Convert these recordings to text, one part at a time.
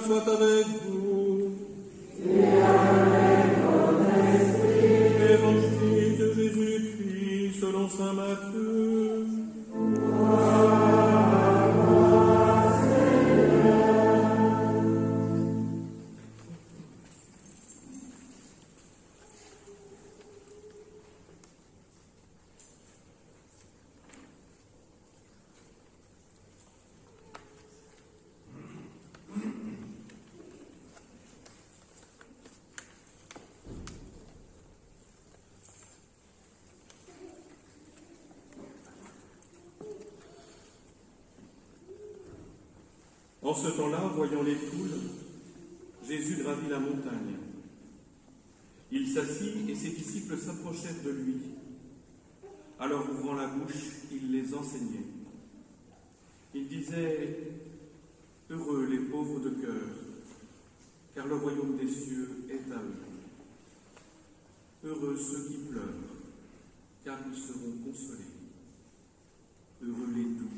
soit avec vous. Et avec ton esprit. Évangile de Jésus-Christ selon saint Matthieu. En ce temps-là, voyant les foules, Jésus gravit la montagne. Il s'assit et ses disciples s'approchèrent de lui. Alors, ouvrant la bouche, il les enseignait. Il disait « Heureux les pauvres de cœur, car le royaume des cieux est à eux. Heureux ceux qui pleurent, car ils seront consolés. Heureux les doux,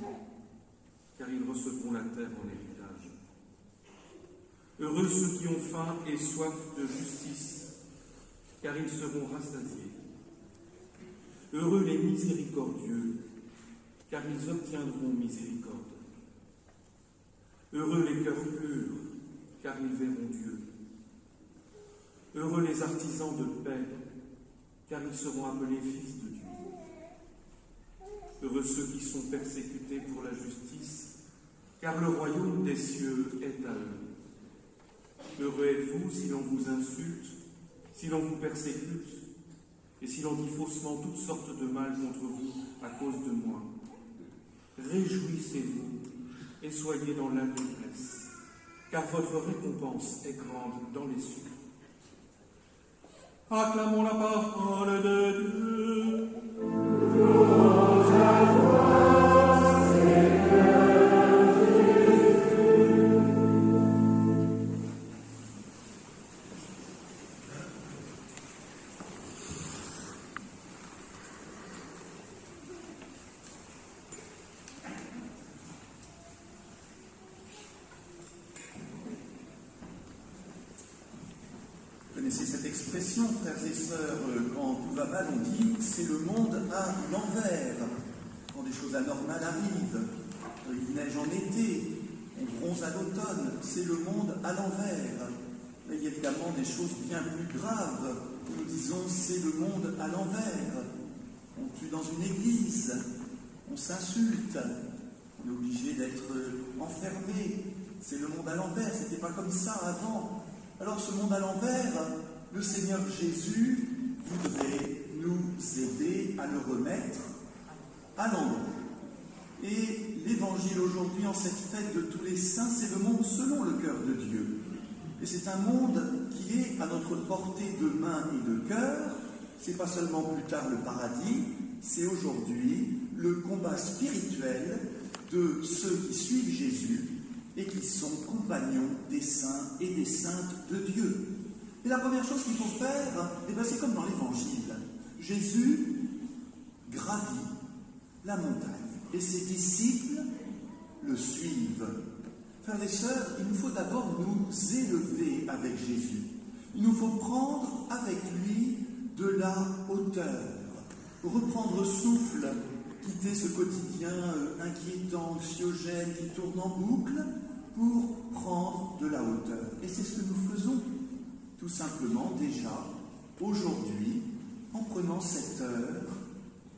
car ils recevront la terre en héritage. Heureux ceux qui ont faim et soif de justice, car ils seront rassasiés. Heureux les miséricordieux, car ils obtiendront miséricorde. Heureux les cœurs purs, car ils verront Dieu. Heureux les artisans de paix, car ils seront appelés fils de Dieu. Heureux ceux qui sont persécutés pour la justice, car le royaume des cieux est à eux. Heureux êtes-vous si l'on vous insulte, si l'on vous persécute, et si l'on dit faussement toutes sortes de mal contre vous à cause de moi. Réjouissez-vous et soyez dans l'allégresse, car votre récompense est grande dans les cieux. Acclamons la parole de Dieu. Louange à toi, Seigneur Jésus. Vous connaissez cette expression, frères et sœurs, quand tout va mal, on dit « c'est le monde à l'envers ». Quand des choses anormales arrivent, il neige en été, on bronze à l'automne, c'est le monde à l'envers. Mais il y a évidemment des choses bien plus graves. Nous disons « c'est le monde à l'envers ». On tue dans une église, on s'insulte, on est obligé d'être enfermé. C'est le monde à l'envers, c'était pas comme ça avant. Alors ce monde à l'envers, le Seigneur Jésus voudrait nous aider à le remettre à l'endroit. Et l'évangile aujourd'hui, en cette fête de tous les saints, c'est le monde selon le cœur de Dieu. Et c'est un monde qui est à notre portée de main et de cœur. C'est pas seulement plus tard le paradis, c'est aujourd'hui le combat spirituel de ceux qui suivent Jésus et qui sont compagnons des saints et des saintes de Dieu. Et la première chose qu'il faut faire, c'est comme dans l'Évangile. Jésus gravit la montagne et ses disciples le suivent. Frères et sœurs, il nous faut d'abord nous élever avec Jésus. Il nous faut prendre avec lui de la hauteur, reprendre souffle, quitter ce quotidien inquiétant, anxiogène, qui tourne en boucle, pour prendre de la hauteur. Et c'est ce que nous faisons, tout simplement, déjà, aujourd'hui, en prenant cette heure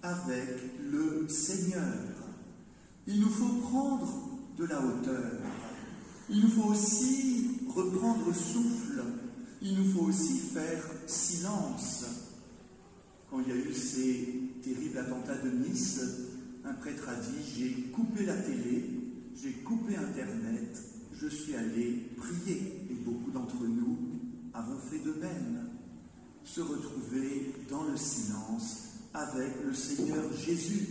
avec le Seigneur. Il nous faut prendre de la hauteur. Il nous faut aussi reprendre souffle. Il nous faut aussi faire silence. Quand il y a eu ces terribles attentats de Nice, un prêtre a dit « J'ai coupé la télé, j'ai coupé Internet, je suis allé prier. » Et beaucoup d'entre nous avons fait de même. Se retrouver dans le silence avec le Seigneur Jésus,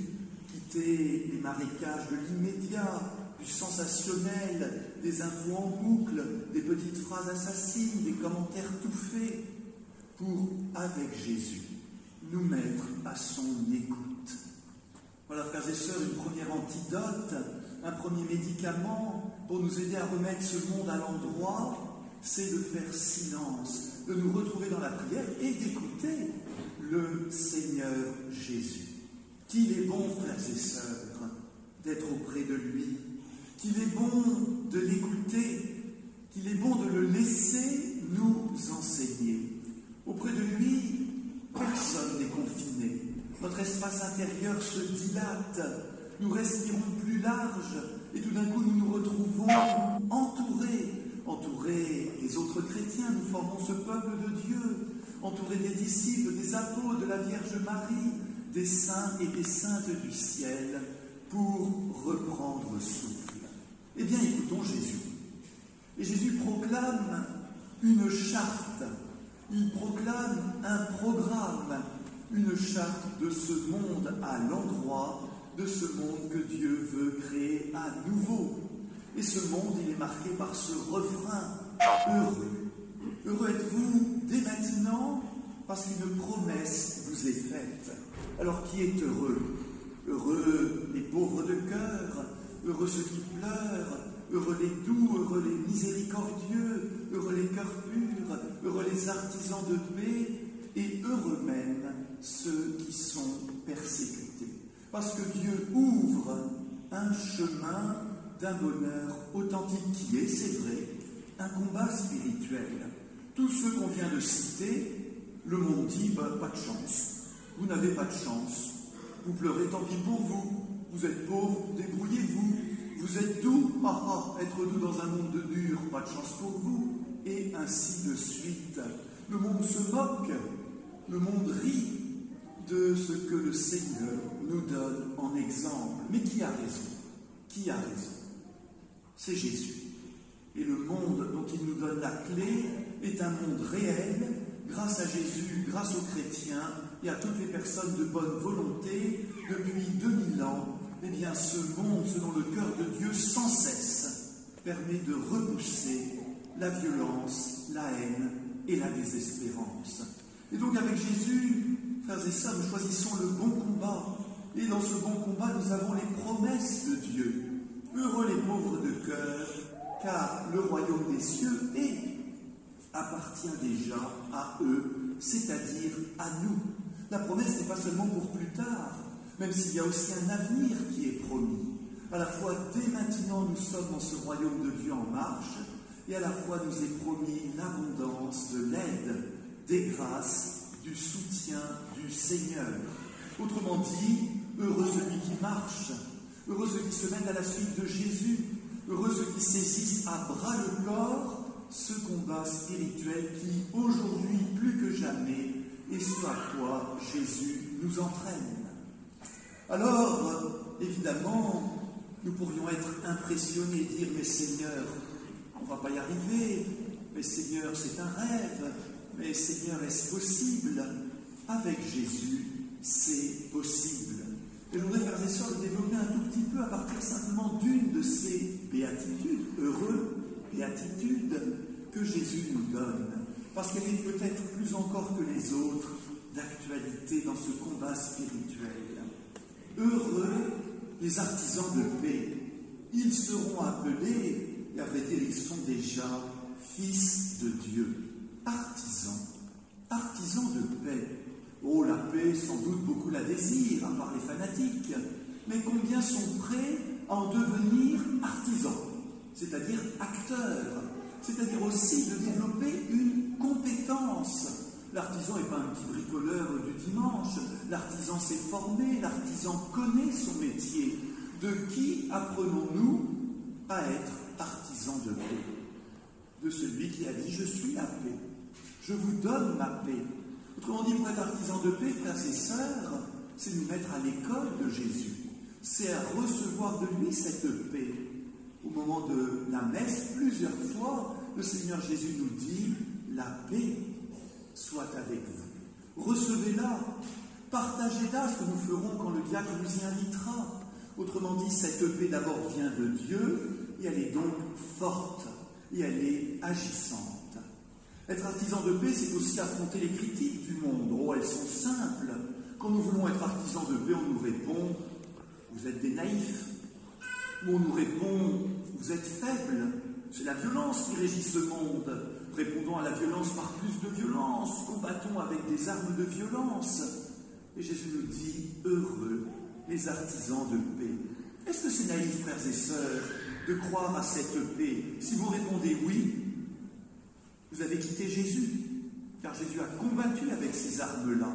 quitter les marécages de l'immédiat, du sensationnel, des infos en boucle, des petites phrases assassines, des commentaires tout faits, pour, avec Jésus, nous mettre à son écoute. Voilà, frères et sœurs, une première antidote, un premier médicament pour nous aider à remettre ce monde à l'endroit, c'est de faire silence, de nous retrouver dans la prière et d'écouter le Seigneur Jésus. Qu'il est bon, frères et sœurs, d'être auprès de lui, qu'il est bon de l'écouter, qu'il est bon de le laisser nous enseigner. Auprès de lui, personne n'est confiné. Notre espace intérieur se dilate, nous respirons plus large et tout d'un coup nous nous retrouvons entourés des autres chrétiens. Nous formons ce peuple de Dieu, entourés des disciples, des apôtres, de la Vierge Marie, des saints et des saintes du ciel, pour reprendre souffle. Eh bien, écoutons Jésus. Et Jésus proclame une charte, il proclame un programme, une charte de ce monde à l'endroit de ce monde que Dieu veut créer à nouveau. Et ce monde, il est marqué par ce refrain, heureux. Heureux êtes-vous dès maintenant, parce qu'une promesse vous est faite. Alors qui est heureux? Heureux les pauvres de cœur, heureux ceux qui pleurent, heureux les doux, heureux les miséricordieux, heureux les cœurs purs, heureux les artisans de paix, et heureux même ceux qui sont persécutés. Parce que Dieu ouvre un chemin d'un bonheur authentique qui est, c'est vrai, un combat spirituel. Tous ceux qu'on vient de citer, le monde dit, pas de chance. Vous n'avez pas de chance. Vous pleurez, tant pis pour vous. Vous êtes pauvre, débrouillez-vous. Vous êtes doux, être doux dans un monde dur, pas de chance pour vous. Et ainsi de suite. Le monde se moque, le monde rit de ce que le Seigneur nous donne en exemple. Mais qui a raison? Qui a raison? C'est Jésus. Et le monde dont il nous donne la clé est un monde réel, grâce à Jésus, grâce aux chrétiens et à toutes les personnes de bonne volonté, depuis 2000 ans. Eh bien, ce monde, selon le cœur de Dieu, sans cesse, permet de repousser la violence, la haine et la désespérance. Et donc, avec Jésus, frères et sœurs, nous choisissons le bon combat. Et dans ce bon combat, nous avons les promesses de Dieu. Heureux les pauvres de cœur, car le royaume des cieux appartient déjà à eux, c'est-à-dire à nous. La promesse n'est pas seulement pour plus tard, même s'il y a aussi un avenir qui est promis. À la fois, dès maintenant, nous sommes dans ce royaume de Dieu en marche, et à la fois, nous est promis l'abondance de l'aide, des grâces, du soutien du Seigneur. Autrement dit, heureux celui qui marche, heureux ceux qui se mettent à la suite de Jésus, heureux ceux qui saisissent à bras le corps ce combat spirituel qui, aujourd'hui, plus que jamais, est ce à quoi Jésus nous entraîne. Alors, évidemment, nous pourrions être impressionnés et dire « Mais Seigneur, on ne va pas y arriver. Mais Seigneur, c'est un rêve. Mais Seigneur, est-ce possible ?» Avec Jésus, c'est possible. Et je voudrais, frères et sœurs, le développer un tout petit peu à partir simplement d'une de ces béatitudes, heureux béatitudes, que Jésus nous donne. Parce qu'elle est peut-être plus encore que les autres d'actualité dans ce combat spirituel. Heureux les artisans de paix. Ils seront appelés, et à vrai dire, ils sont déjà fils de Dieu. Artisans. Artisans de paix. Oh, la paix, sans doute beaucoup la désirent, à part les fanatiques. Mais combien sont prêts à en devenir artisans, c'est-à-dire acteurs, c'est-à-dire aussi de développer une compétence. L'artisan n'est pas un petit bricoleur du dimanche, l'artisan s'est formé, l'artisan connaît son métier. De qui apprenons-nous à être artisans de paix? De celui qui a dit « Je suis la paix, je vous donne ma paix ». Autrement dit, pour être artisan de paix, frères et sœurs, c'est nous mettre à l'école de Jésus. C'est à recevoir de lui cette paix. Au moment de la messe, plusieurs fois, le Seigneur Jésus nous dit « La paix soit avec vous ». Recevez-la, partagez-la, ce que nous ferons quand le diacre nous y invitera. Autrement dit, cette paix d'abord vient de Dieu, et elle est donc forte, et elle est agissante. Être artisan de paix, c'est aussi affronter les critiques du monde. Oh, elles sont simples. Quand nous voulons être artisans de paix, on nous répond « Vous êtes des naïfs ». Ou on nous répond « vous êtes faibles. C'est la violence qui régit ce monde. Répondons à la violence par plus de violence. Combattons avec des armes de violence. Et Jésus nous dit, heureux les artisans de paix. Est-ce que c'est naïf, frères et sœurs, de croire à cette paix? Si vous répondez oui, vous avez quitté Jésus. Car Jésus a combattu avec ces armes-là,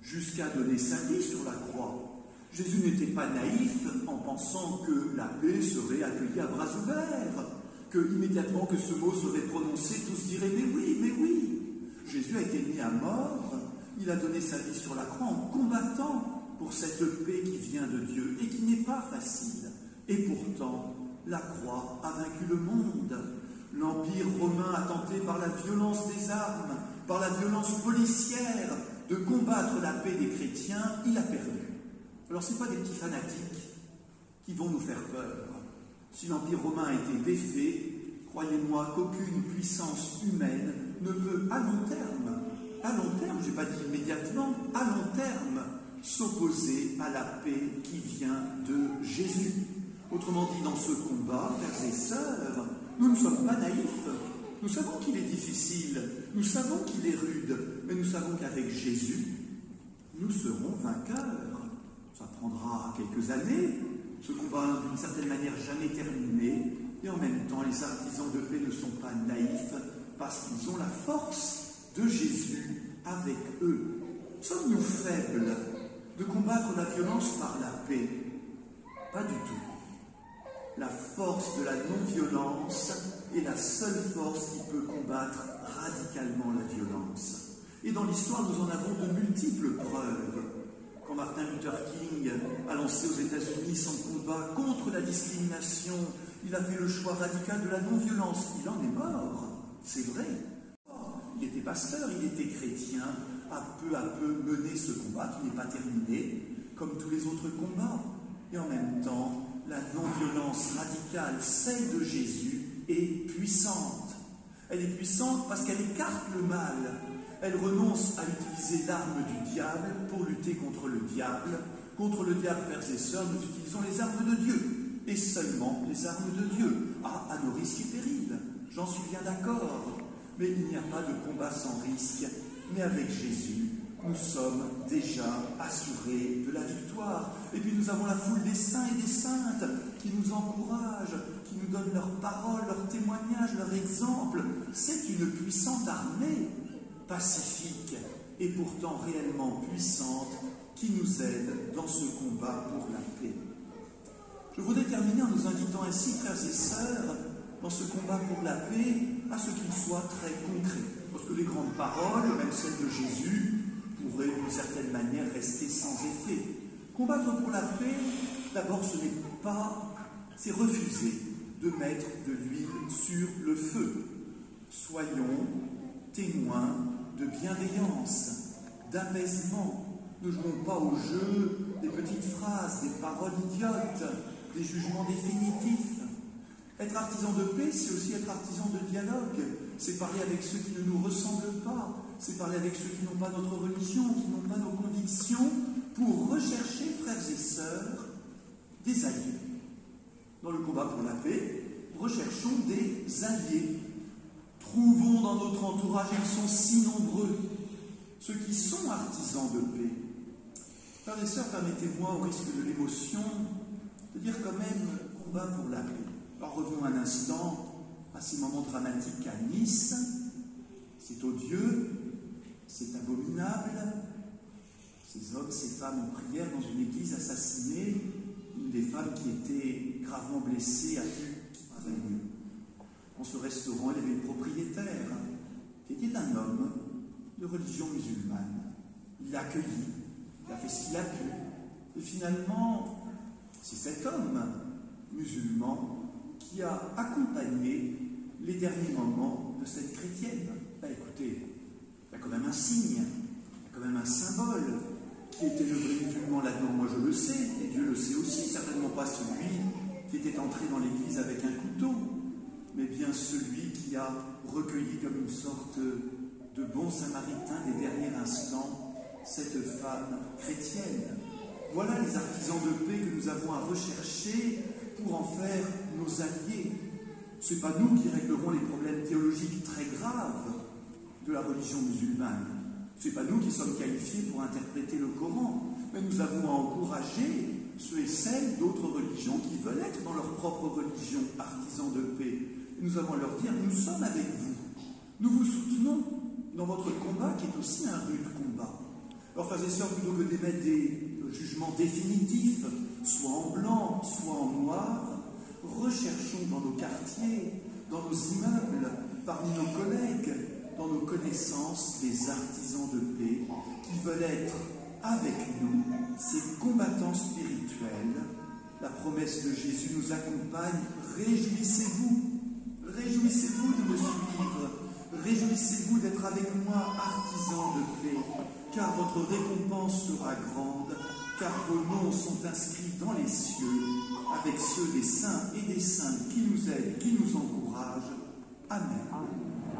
jusqu'à donner sa vie sur la croix. Jésus n'était pas naïf en pensant que la paix serait accueillie à bras ouverts, que immédiatement que ce mot serait prononcé, tous diraient « mais oui, mais oui ». Jésus a été mis à mort, il a donné sa vie sur la croix en combattant pour cette paix qui vient de Dieu et qui n'est pas facile. Et pourtant, la croix a vaincu le monde. L'Empire romain a tenté par la violence des armes, par la violence policière, de combattre la paix des chrétiens, il a perdu. Alors ce n'est pas des petits fanatiques qui vont nous faire peur. Si l'Empire romain a été défait, croyez-moi qu'aucune puissance humaine ne peut à long terme, je n'ai pas dit immédiatement, à long terme, s'opposer à la paix qui vient de Jésus. Autrement dit, dans ce combat, frères et sœurs, nous ne sommes pas naïfs. Nous savons qu'il est difficile, nous savons qu'il est rude, mais nous savons qu'avec Jésus, nous serons vainqueurs. Ça prendra quelques années, ce combat d'une certaine manière jamais terminé, et en même temps, les artisans de paix ne sont pas naïfs parce qu'ils ont la force de Jésus avec eux. Sommes-nous faibles de combattre la violence par la paix? Pas du tout. La force de la non-violence est la seule force qui peut combattre radicalement la violence. Et dans l'histoire, nous en avons de multiples preuves. Quand Martin Luther King a lancé aux États-Unis son combat contre la discrimination, il a fait le choix radical de la non-violence. Il en est mort, c'est vrai. Il était pasteur, il était chrétien, a peu mené ce combat qui n'est pas terminé, comme tous les autres combats. Et en même temps, la non-violence radicale, celle de Jésus, est puissante. Elle est puissante parce qu'elle écarte le mal. Elle renonce à utiliser l'arme du diable pour lutter contre le diable. Contre le diable, frères et sœurs, nous utilisons les armes de Dieu. Et seulement les armes de Dieu. À nos risques et périls. J'en suis bien d'accord. Mais il n'y a pas de combat sans risque. Mais avec Jésus, nous sommes déjà assurés de la victoire. Et puis nous avons la foule des saints et des saintes qui nous encouragent, qui nous donnent leurs paroles, leurs témoignages, leurs exemples. C'est une puissante armée, pacifique et pourtant réellement puissante, qui nous aide dans ce combat pour la paix. Je voudrais terminer en nous invitant ainsi, frères et sœurs, dans ce combat pour la paix, à ce qu'il soit très concret. Parce que les grandes paroles, même celles de Jésus, pourraient d'une certaine manière rester sans effet. Combattre pour la paix, d'abord, ce n'est pas, c'est refuser de mettre de l'huile sur le feu. Soyons témoins de bienveillance, d'apaisement. Ne jouons pas au jeu des petites phrases, des paroles idiotes, des jugements définitifs. Être artisan de paix, c'est aussi être artisan de dialogue. C'est parler avec ceux qui ne nous ressemblent pas. C'est parler avec ceux qui n'ont pas notre religion, qui n'ont pas nos convictions, pour rechercher, frères et sœurs, des alliés. Dans le combat pour la paix, recherchons des alliés. Trouvons dans notre entourage, ils sont si nombreux, ceux qui sont artisans de paix. Frères et sœurs, permettez-moi, au risque de l'émotion, de dire quand même combat pour la paix. Alors revenons un instant à ces moments dramatiques à Nice. C'est odieux, c'est abominable. Ces hommes, ces femmes en prière dans une église assassinée, une des femmes qui était gravement blessée a pu mieux. Dans ce restaurant, il y avait une propriétaire qui était un homme de religion musulmane. Il l'a accueilli, il a fait ce qu'il a pu. Et finalement, c'est cet homme musulman qui a accompagné les derniers moments de cette chrétienne. Écoutez, il y a quand même un signe, il y a quand même un symbole. Qui était le vrai musulman là-dedans? Moi je le sais, et Dieu le sait aussi, certainement pas celui qui était entré dans l'église avec un couteau, mais bien celui qui a recueilli comme une sorte de bon samaritain des derniers instants cette femme chrétienne. Voilà les artisans de paix que nous avons à rechercher pour en faire nos alliés. Ce n'est pas nous qui réglerons les problèmes théologiques très graves de la religion musulmane. Ce n'est pas nous qui sommes qualifiés pour interpréter le Coran, mais nous avons à encourager ceux et celles d'autres religions qui veulent être dans leur propre religion artisans de paix. Et nous avons à leur dire, nous sommes avec vous. Nous vous soutenons dans votre combat qui est aussi un rude combat. Alors, frères et sœurs, plutôt que d'émettre des jugements définitifs, soit en blanc, soit en noir, recherchons dans nos quartiers, dans nos immeubles, parmi nos collègues, dans nos connaissances, des artisans de paix qui veulent être avec nous, ces combattants spirituels. La promesse de Jésus nous accompagne. Réjouissez-vous, réjouissez-vous de me suivre, réjouissez-vous d'être avec moi, artisans de paix, car votre récompense sera grande, car vos noms sont inscrits dans les cieux, avec ceux des saints et des saintes qui nous aident, qui nous encouragent. Amen.